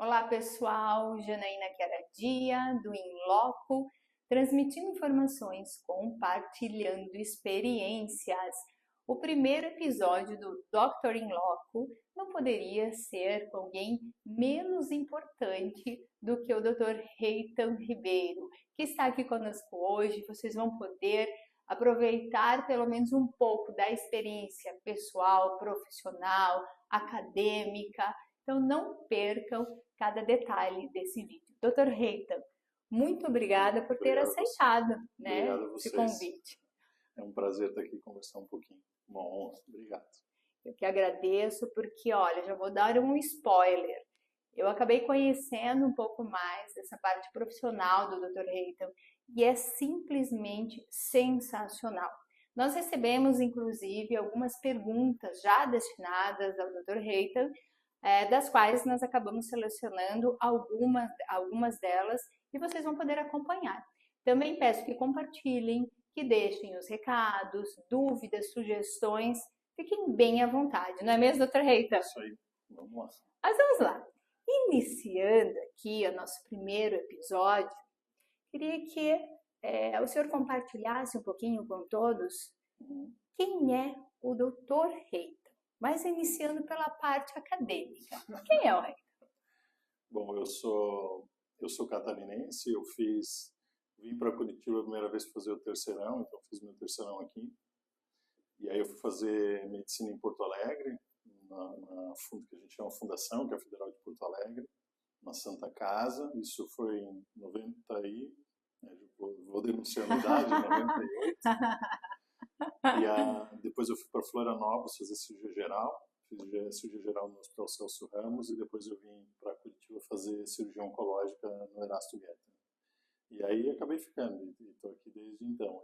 Olá pessoal, Janaína Queradia do Inloco, transmitindo informações, compartilhando experiências. O primeiro episódio do Dr. Inloco não poderia ser com alguém menos importante do que o Dr. Reitan Ribeiro, que está aqui conosco hoje. Vocês vão poder aproveitar pelo menos um pouco da experiência pessoal, profissional, acadêmica. Então não percam cada detalhe desse vídeo. Dr. Reitan, muito obrigada por ter aceitado, Obrigado a esse vocês. convite. É um prazer estar aqui conversar um pouquinho. Uma honra. Obrigado. Eu que agradeço porque, olha, já vou dar um spoiler. Eu acabei conhecendo um pouco mais dessa parte profissional do Dr. Reitan e é simplesmente sensacional. Nós recebemos, inclusive, algumas perguntas já destinadas ao Dr. Reitan, das quais nós acabamos selecionando algumas delas e vocês vão poder acompanhar. Também peço que compartilhem, que deixem os recados, dúvidas, sugestões, fiquem bem à vontade, não é mesmo, Dr. Reitan? Isso aí, vamos lá. Mas vamos lá. Iniciando aqui o nosso primeiro episódio, queria que o senhor compartilhasse um pouquinho com todos quem é o Dr. Reitan. Mas iniciando pela parte acadêmica. Quem é o Reitan? Bom, eu sou catarinense, vim para Curitiba a primeira vez para fazer o terceirão, então fiz meu terceirão aqui. E aí eu fui fazer medicina em Porto Alegre, que a gente chama Fundação, que é a Federal de Porto Alegre, na Santa Casa. Isso foi em 90 vou denunciar a idade, 98. Depois eu fui para Florianópolis fazer cirurgia geral, fiz cirurgia geral no Hospital Celso Ramos e depois eu vim para Curitiba fazer cirurgia oncológica no Erasto Guedes. E aí acabei ficando e estou aqui desde então.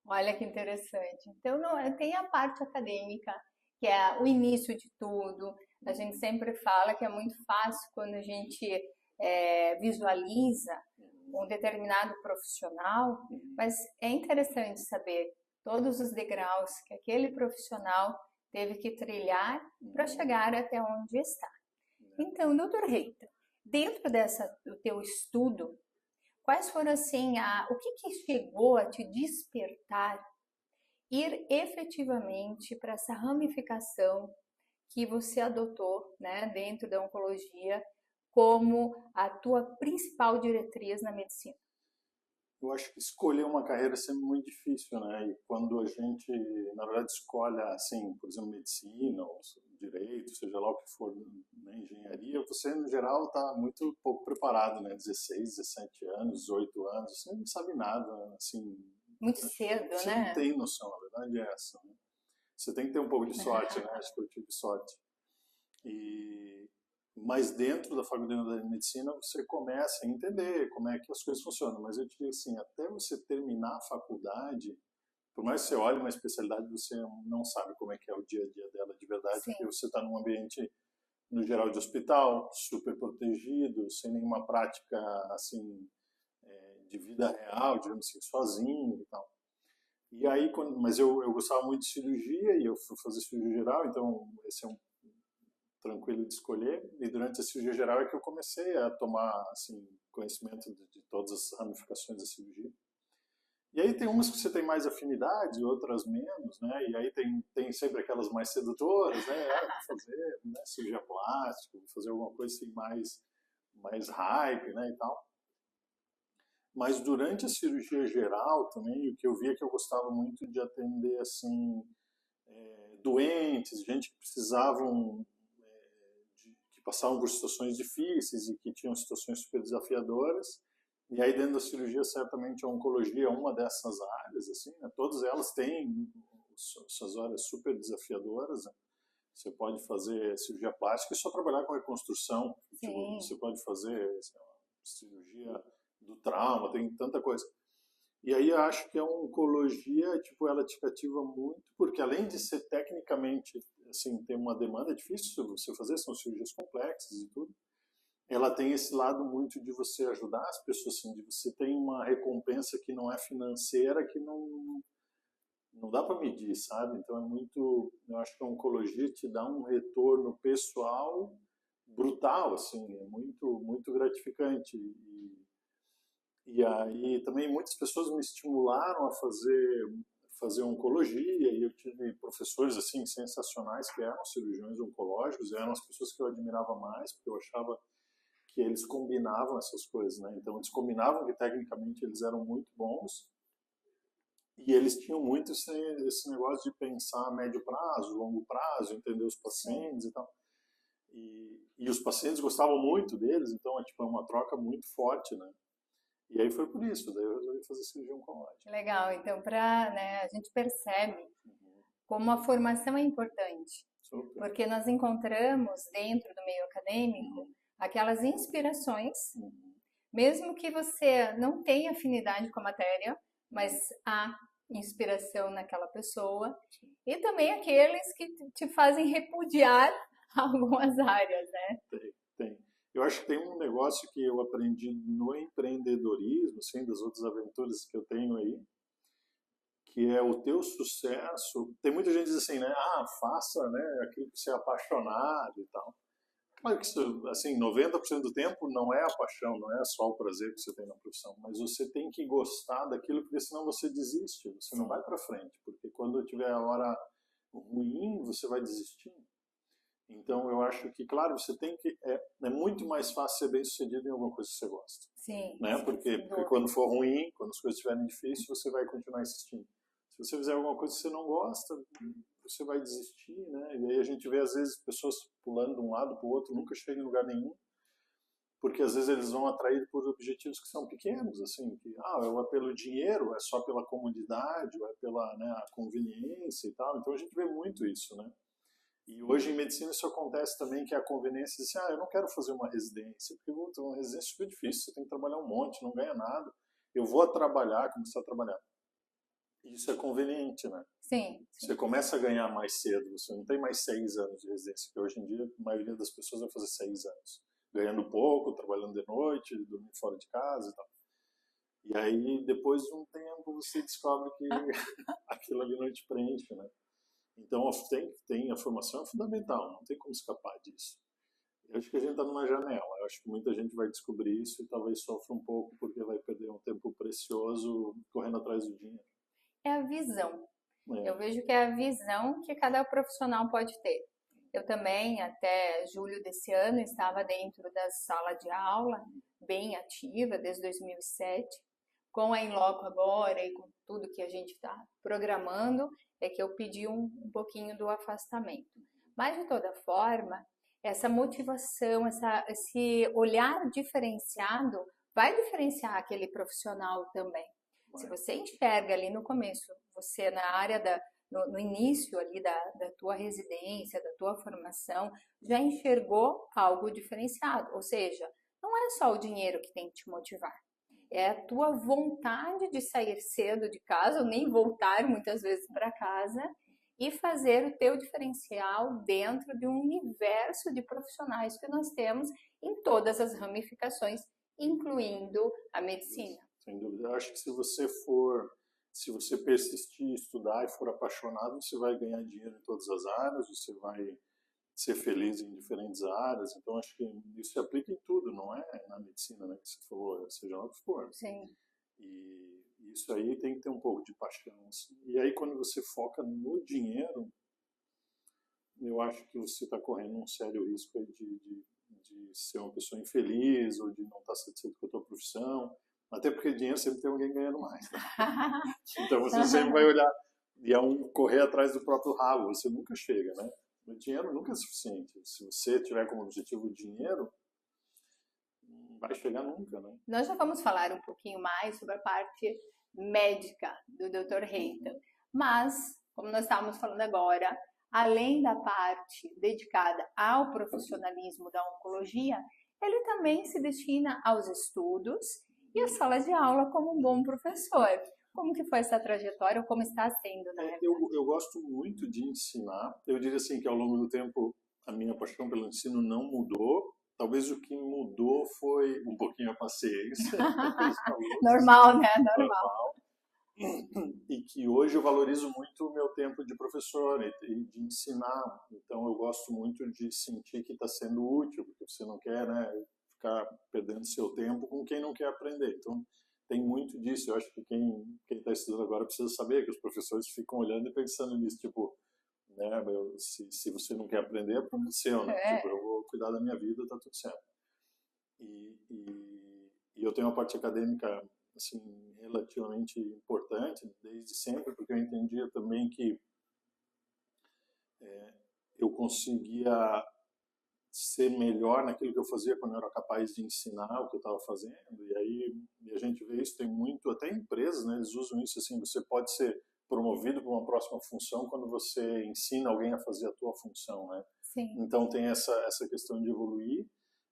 Olha que interessante. Então tem a parte acadêmica, que é o início de tudo. A gente sempre fala que é muito fácil quando a gente visualiza um determinado profissional, mas é interessante saber todos os degraus que aquele profissional teve que trilhar para chegar até onde está. Então, Dr. Reitan, dentro do teu estudo, quais foram assim, o que chegou a te despertar ir efetivamente para essa ramificação que você adotou, né, dentro da oncologia como a tua principal diretriz na medicina? Eu acho que escolher uma carreira é sempre muito difícil, né? E quando a gente, na verdade, escolhe, assim, por exemplo, medicina ou direito, seja lá o que for, né, engenharia, você, no geral, está muito pouco preparado, né? 16, 17 anos, 18 anos, você não sabe nada, assim... Muito cedo, você né? Não tem noção, a verdade é essa, né? Você tem que ter um pouco de sorte, né? Acho que eu tive sorte. Mas dentro da faculdade de medicina você começa a entender como é que as coisas funcionam. Mas eu diria assim, até você terminar a faculdade, por mais que você olhe uma especialidade, você não sabe como é que é o dia a dia dela de verdade, Sim. porque você está num ambiente, no geral, de hospital, super protegido, sem nenhuma prática assim de vida real, digamos assim, sozinho e tal. E aí, mas eu gostava muito de cirurgia e eu fui fazer cirurgia geral, então esse é um tranquilo de escolher, e durante a cirurgia geral é que eu comecei a tomar assim, conhecimento de todas as ramificações da cirurgia. E aí tem umas que você tem mais afinidade, outras menos, né? E aí tem sempre aquelas mais sedutoras, né? Vou fazer, né, cirurgia plástica, vou fazer alguma coisa assim mais hype, né, e tal. Mas durante a cirurgia geral também, o que eu via é que eu gostava muito de atender assim doentes, gente que precisavam que passavam por situações difíceis e que tinham situações super desafiadoras. E aí dentro da cirurgia, certamente a oncologia é uma dessas áreas, assim, né? Todas elas têm suas áreas super desafiadoras, né? Você pode fazer cirurgia plástica e só trabalhar com reconstrução. Tipo, você pode fazer cirurgia do trauma, tem tanta coisa. E aí eu acho que a oncologia, tipo, ela te cativa muito, porque além de ser tecnicamente, assim, ter uma demanda difícil você fazer, são cirurgias complexas e tudo, ela tem esse lado muito de você ajudar as pessoas, assim, de você ter uma recompensa que não é financeira, que não dá para medir, sabe? Então é muito, eu acho que a oncologia te dá um retorno pessoal brutal, assim, é muito gratificante. E aí também muitas pessoas me estimularam a fazer oncologia, e eu tive professores assim sensacionais que eram cirurgiões oncológicos, e eram as pessoas que eu admirava mais, porque eu achava que eles combinavam essas coisas, né? Então eles combinavam que tecnicamente eles eram muito bons, e eles tinham muito esse negócio de pensar a médio prazo, longo prazo, entender os pacientes e tal. E os pacientes gostavam muito deles, então é tipo uma troca muito forte, né? E aí foi por isso, daí eu resolvi fazer cirurgia oncológica. Legal, então né, a gente percebe como a formação é importante, Super. porque nós encontramos dentro do meio acadêmico aquelas inspirações, mesmo que você não tenha afinidade com a matéria, mas há inspiração naquela pessoa, e também aqueles que te fazem repudiar algumas áreas, né? Tem. Eu acho que tem um negócio que eu aprendi no empreendedorismo, assim, das outras aventuras que eu tenho aí, que é o teu sucesso. Tem muita gente que diz assim, né? Ah, faça, né, aquilo que você é apaixonado e tal. Claro que isso, assim, 90% do tempo não é a paixão, não é só o prazer que você tem na profissão, mas você tem que gostar daquilo, porque senão você desiste, você não vai para frente, porque quando tiver a hora ruim, você vai desistir. Então, eu acho que, claro, você tem que... É muito mais fácil ser bem-sucedido em alguma coisa que você gosta. Sim. Né? Sim, porque quando for ruim, quando as coisas estiverem difíceis, você vai continuar insistindo. Se você fizer alguma coisa que você não gosta, você vai desistir, né? E aí a gente vê, às vezes, pessoas pulando de um lado para o outro, nunca chegam em lugar nenhum, porque às vezes eles vão atraídos por objetivos que são pequenos, assim, que, é pelo dinheiro, é só pela comodidade, ou é pela, né, a conveniência e tal. Então a gente vê muito isso, né? E hoje em medicina isso acontece também, que é a conveniência de dizer, eu não quero fazer uma residência, porque uma residência é super difícil, você tem que trabalhar um monte, não ganha nada. Eu vou trabalhar, começar a trabalhar. Isso é conveniente, né? Sim. Você começa a ganhar mais cedo, você não tem mais 6 anos de residência, porque hoje em dia a maioria das pessoas vai fazer 6 anos. Ganhando pouco, trabalhando de noite, dormindo fora de casa e tal. E aí, depois de um tempo, você descobre que aquilo ali não te preenche, né? Então, a formação é fundamental, não tem como escapar disso. Eu acho que a gente está numa janela, eu acho que muita gente vai descobrir isso e talvez sofra um pouco porque vai perder um tempo precioso correndo atrás do dinheiro. É a visão. Eu vejo que é a visão que cada profissional pode ter. Eu também, até julho desse ano, estava dentro da sala de aula, bem ativa, desde 2007. Com a Inloco agora e com tudo que a gente está programando, é que eu pedi um pouquinho do afastamento. Mas, de toda forma, essa motivação, esse olhar diferenciado vai diferenciar aquele profissional também. Se você enxerga ali no começo, você na área no início ali da tua residência, da tua formação, já enxergou algo diferenciado. Ou seja, não é só o dinheiro que tem que te motivar. É a tua vontade de sair cedo de casa, ou nem voltar muitas vezes para casa, e fazer o teu diferencial dentro de um universo de profissionais que nós temos em todas as ramificações, incluindo a medicina. Sem dúvida. Eu acho que se você persistir, estudar e for apaixonado, você vai ganhar dinheiro em todas as áreas, você vai ser feliz em diferentes áreas. Então, acho que isso se aplica em tudo, não é na medicina, né, que você falou, seja lá o que for. Sim. E isso aí tem que ter um pouco de paixão. Assim. E aí, quando você foca no dinheiro, eu acho que você está correndo um sério risco aí de ser uma pessoa infeliz ou de não estar satisfeito com a tua profissão. Até porque dinheiro sempre tem alguém ganhando mais. Né? Então você sempre vai olhar e é um correr atrás do próprio rabo. Você nunca chega, né? O dinheiro nunca é suficiente. Se você tiver como objetivo o dinheiro, não vai chegar nunca, né? Nós já vamos falar um pouquinho mais sobre a parte médica do Dr. Reitan. Mas, como nós estávamos falando agora, além da parte dedicada ao profissionalismo da oncologia, ele também se destina aos estudos e a sala de aula como um bom professor. Como que foi essa trajetória ou como está sendo, né? Eu gosto muito de ensinar. Eu diria assim que ao longo do tempo a minha paixão pelo ensino não mudou. Talvez o que mudou foi um pouquinho a paciência. Normal, né? Normal. e que hoje eu valorizo muito o meu tempo de professor e de ensinar. Então eu gosto muito de sentir que está sendo útil, porque você não quer, né, ficar perdendo seu tempo com quem não quer aprender. Então tem muito disso. Eu acho que quem está estudando agora precisa saber que os professores ficam olhando e pensando nisso, tipo, né, se você não quer aprender, é problema seu, né? Tipo, eu vou cuidar da minha vida, tá tudo certo. E eu tenho uma parte acadêmica assim relativamente importante desde sempre, porque eu entendia também que eu conseguia ser melhor naquilo que eu fazia quando eu era capaz de ensinar o que eu estava fazendo. E aí a gente vê isso, tem muito, até empresas, né, eles usam isso assim, você pode ser promovido para uma próxima função quando você ensina alguém a fazer a tua função, né? Sim. Então tem essa questão de evoluir.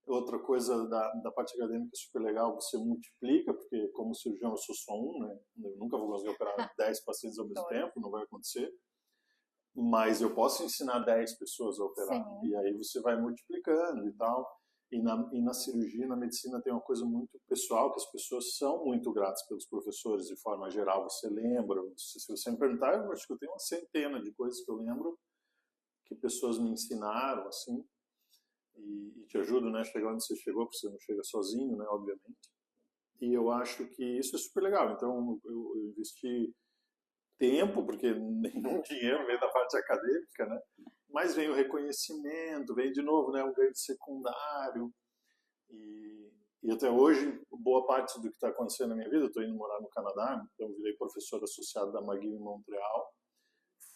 Outra coisa da parte acadêmica super legal, você multiplica, porque como cirurgião eu sou só um, né? Eu nunca vou conseguir operar 10 pacientes ao mesmo tempo, não vai acontecer. Mas eu posso ensinar 10 pessoas a operar. Sim. E aí você vai multiplicando e tal. E na cirurgia, na medicina, tem uma coisa muito pessoal, que as pessoas são muito gratas pelos professores, de forma geral. Você lembra, se você me perguntar, eu acho que eu tenho uma centena de coisas que eu lembro, que pessoas me ensinaram, assim, e te ajudam, né, chegar onde você chegou, porque você não chega sozinho, né, obviamente. E eu acho que isso é super legal. Então, eu investi tempo, porque nenhum dinheiro vem da parte acadêmica, né? Mas vem o reconhecimento, vem de novo, né, um ganho secundário. E até hoje, boa parte do que está acontecendo na minha vida, eu estou indo morar no Canadá, então virei professor associado da McGill em Montreal,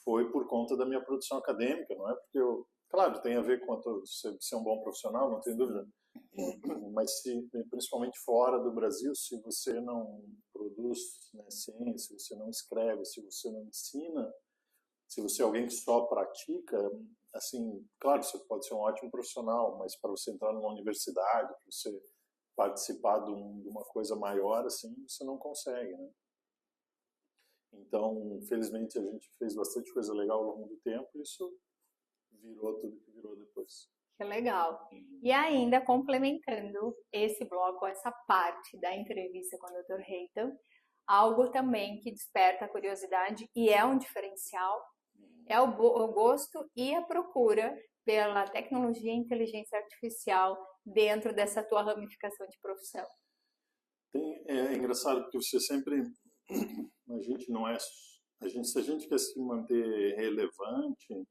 foi por conta da minha produção acadêmica, não é porque eu... Claro, tem a ver com você ser um bom profissional, não tem dúvida. Mas principalmente fora do Brasil, se você não produz, né, ciência, se você não escreve, se você não ensina, se você é alguém que só pratica, assim, claro, você pode ser um ótimo profissional, mas para você entrar numa universidade, para você participar de uma coisa maior, assim, você não consegue, né? Então, felizmente, a gente fez bastante coisa legal ao longo do tempo e isso virou tudo que virou depois. Que legal. E ainda complementando esse bloco, essa parte da entrevista com o Dr. Heitor, algo também que desperta a curiosidade e é um diferencial, é o gosto e a procura pela tecnologia e inteligência artificial dentro dessa tua ramificação de profissão. É engraçado porque você sempre... A gente não é... se a gente quer se manter relevante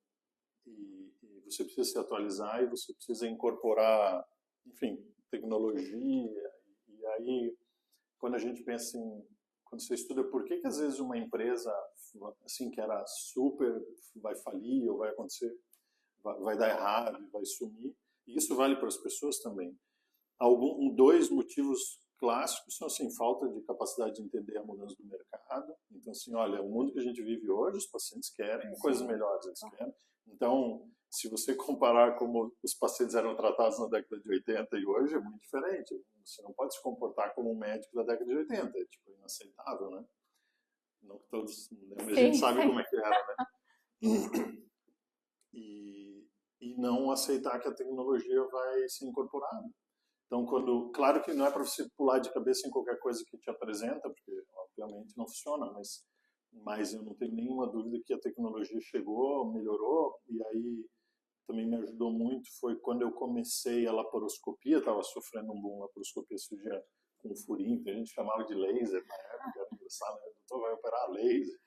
e você precisa se atualizar e você precisa incorporar, enfim, tecnologia. E aí, quando a gente pensa em... Quando você estuda por que às vezes uma empresa assim que era super vai falir ou vai acontecer, vai dar errado, vai sumir, e isso vale para as pessoas também. Dois motivos clássicos são assim, falta de capacidade de entender a mudança do mercado. Então, assim, olha, o mundo que a gente vive hoje, os pacientes querem coisas melhores, eles querem. Então, se você comparar como os pacientes eram tratados na década de 80 e hoje, é muito diferente. Você não pode se comportar como um médico da década de 80, é tipo inaceitável, né? Não que todos, né? Mas a gente sabe como é que era, né? E não aceitar que a tecnologia vai se incorporar. Então, claro que não é para você pular de cabeça em qualquer coisa que te apresenta, porque obviamente não funciona, mas eu não tenho nenhuma dúvida que a tecnologia chegou, melhorou, e aí também me ajudou muito foi quando eu comecei a laparoscopia, estava sofrendo um boom laparoscopia cirurgia com furinho, que a gente chamava de laser na época, era engraçado, né? O doutor vai operar laser,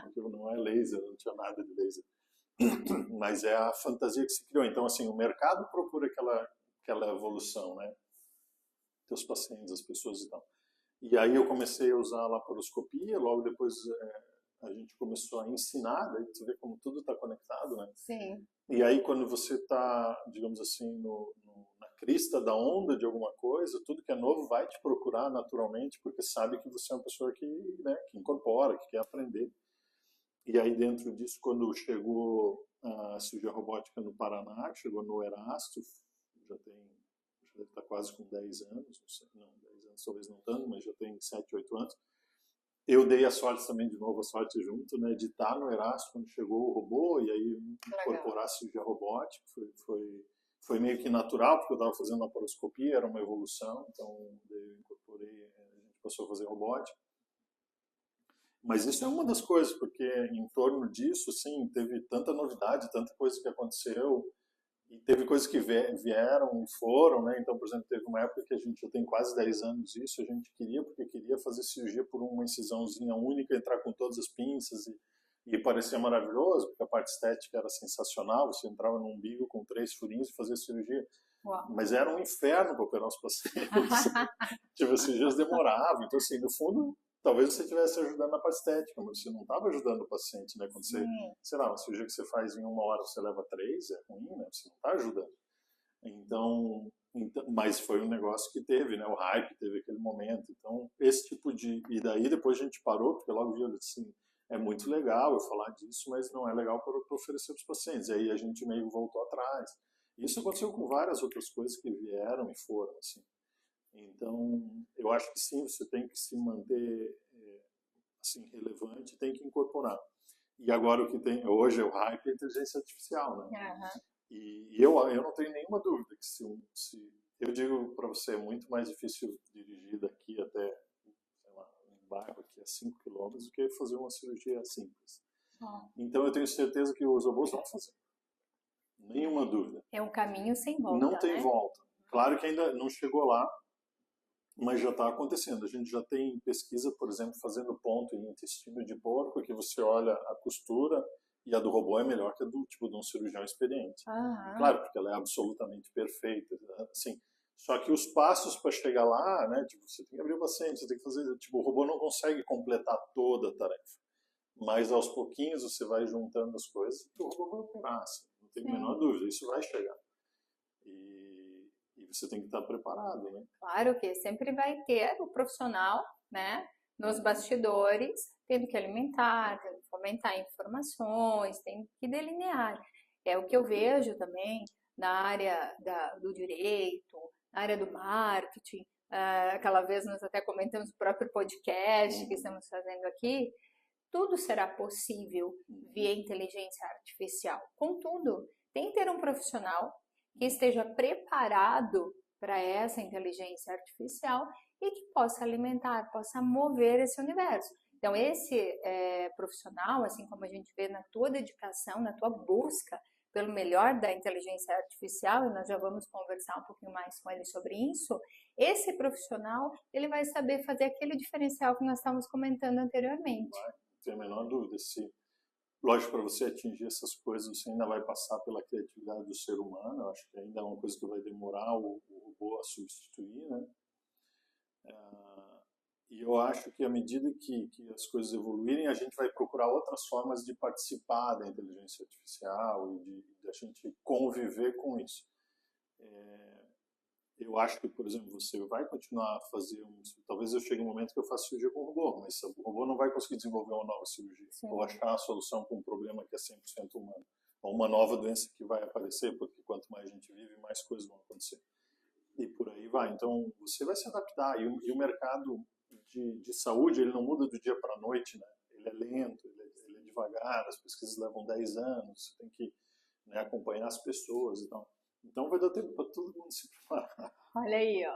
porque não é laser, não tinha nada de laser. Mas é a fantasia que se criou. Então, assim, o mercado procura aquela evolução, né? Teus pacientes, as pessoas e tal. E aí eu comecei a usar a laparoscopia, logo depois a gente começou a ensinar, daí você vê como tudo está conectado, né? Sim. E aí quando você está, digamos assim, na crista da onda de alguma coisa, tudo que é novo vai te procurar naturalmente, porque sabe que você é uma pessoa que, né, que incorpora, que quer aprender. E aí dentro disso, quando chegou a cirurgia robótica no Paraná, chegou no Erasto, já deve estar quase com 10 anos, não, 10 anos talvez não tanto, mas já tem 7, 8 anos. Eu dei a sorte também, de novo, a sorte junto, né, de estar no Erasto quando chegou o robô, e aí incorporar a cirurgia robótica, foi meio que natural, porque eu estava fazendo laparoscopia, era uma evolução, então eu incorporei, a gente passou a fazer robótica. Mas isso é uma das coisas, porque em torno disso, sim, teve tanta novidade, tanta coisa que aconteceu, e teve coisas que vieram e foram, né? Então, por exemplo, teve uma época que a gente já tem quase 10 anos isso, a gente queria, porque queria fazer cirurgia por uma incisãozinha única, entrar com todas as pinças e parecia maravilhoso, porque a parte estética era sensacional, você entrava no umbigo com 3 furinhos e fazia cirurgia. Uau. Mas era um inferno para operar os pacientes. Tipo, as cirurgias demoravam. Então, assim, no fundo, talvez você estivesse ajudando na parte estética, mas você não estava ajudando o paciente, né? Quando você, sei lá, uma cirurgia que você faz em 1 hora, você leva 3, é ruim, né? Você não está ajudando. Então, mas foi um negócio que teve, né? O hype teve aquele momento. Então, esse tipo de... E daí depois a gente parou, porque logo viu assim, é muito legal eu falar disso, mas não é legal para oferecer para os pacientes. E aí a gente meio voltou atrás. Isso aconteceu com várias outras coisas que vieram e foram, assim. Então, eu acho que sim, você tem que se manter assim, relevante, tem que incorporar. E agora o que tem hoje é o hype é a inteligência artificial, né? Uhum. E eu não tenho nenhuma dúvida que se eu digo para você, é muito mais difícil dirigir daqui até, sei lá, um bairro aqui a 5 quilômetros do que fazer uma cirurgia simples. Então eu tenho certeza que os robôs vão fazer. Nenhuma dúvida. É um caminho sem volta, não tem né? volta. Claro que ainda não chegou lá, mas já está acontecendo. A gente já tem pesquisa, por exemplo, fazendo ponto em intestino de porco, que você olha a costura e a do robô é melhor que a do tipo de um cirurgião experiente. Claro, porque ela é absolutamente perfeita, assim. Só que os passos para chegar lá, né, tipo, você tem que abrir o paciente, você tem que fazer, tipo, o robô não consegue completar toda a tarefa. Mas aos pouquinhos você vai juntando as coisas e o robô vai operar, assim, não tem a menor dúvida, isso vai chegar. E você tem que estar preparado, né? Claro que sempre vai ter o profissional, né, nos bastidores, tendo que alimentar, tendo que fomentar informações, tem que delinear. É o que eu vejo também na área do direito, na área do marketing. Aquela vez nós até comentamos o próprio podcast que estamos fazendo aqui. Tudo será possível via inteligência artificial. Contudo, tem que ter um profissional que esteja preparado para essa inteligência artificial e que possa alimentar, possa mover esse universo. Então, esse profissional, assim como a gente vê na tua dedicação, na tua busca pelo melhor da inteligência artificial, e nós já vamos conversar um pouquinho mais com ele sobre isso, esse profissional, ele vai saber fazer aquele diferencial que nós estávamos comentando anteriormente. Não tenho a menor dúvida. Lógico, para você atingir essas coisas, você ainda vai passar pela criatividade do ser humano. Eu acho que ainda é uma coisa que vai demorar o robô a substituir, né? E eu acho que à medida que as coisas evoluírem, a gente vai procurar outras formas de participar da inteligência artificial e de a gente conviver com isso. Eu acho que, por exemplo, você vai continuar a fazer talvez eu chegue um momento que eu faça cirurgia com o robô, mas o robô não vai conseguir desenvolver uma nova cirurgia. Sim. Ou achar a solução para um problema que é 100% humano. Ou uma nova doença que vai aparecer, porque quanto mais a gente vive, mais coisas vão acontecer. E por aí vai. Então, você vai se adaptar. E o mercado de saúde, ele não muda do dia para a noite, né? Ele é lento, ele é devagar, as pesquisas levam 10 anos, você tem que, né, acompanhar as pessoas e tal. Então vai dar tempo para todo mundo se preparar. Olha aí, ó.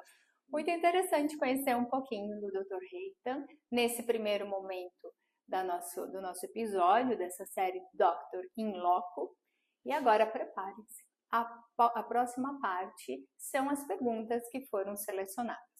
Muito interessante conhecer um pouquinho do Dr. Reitan nesse primeiro momento do nosso episódio, dessa série Dr. In Loco. E agora prepare-se. A próxima parte são as perguntas que foram selecionadas.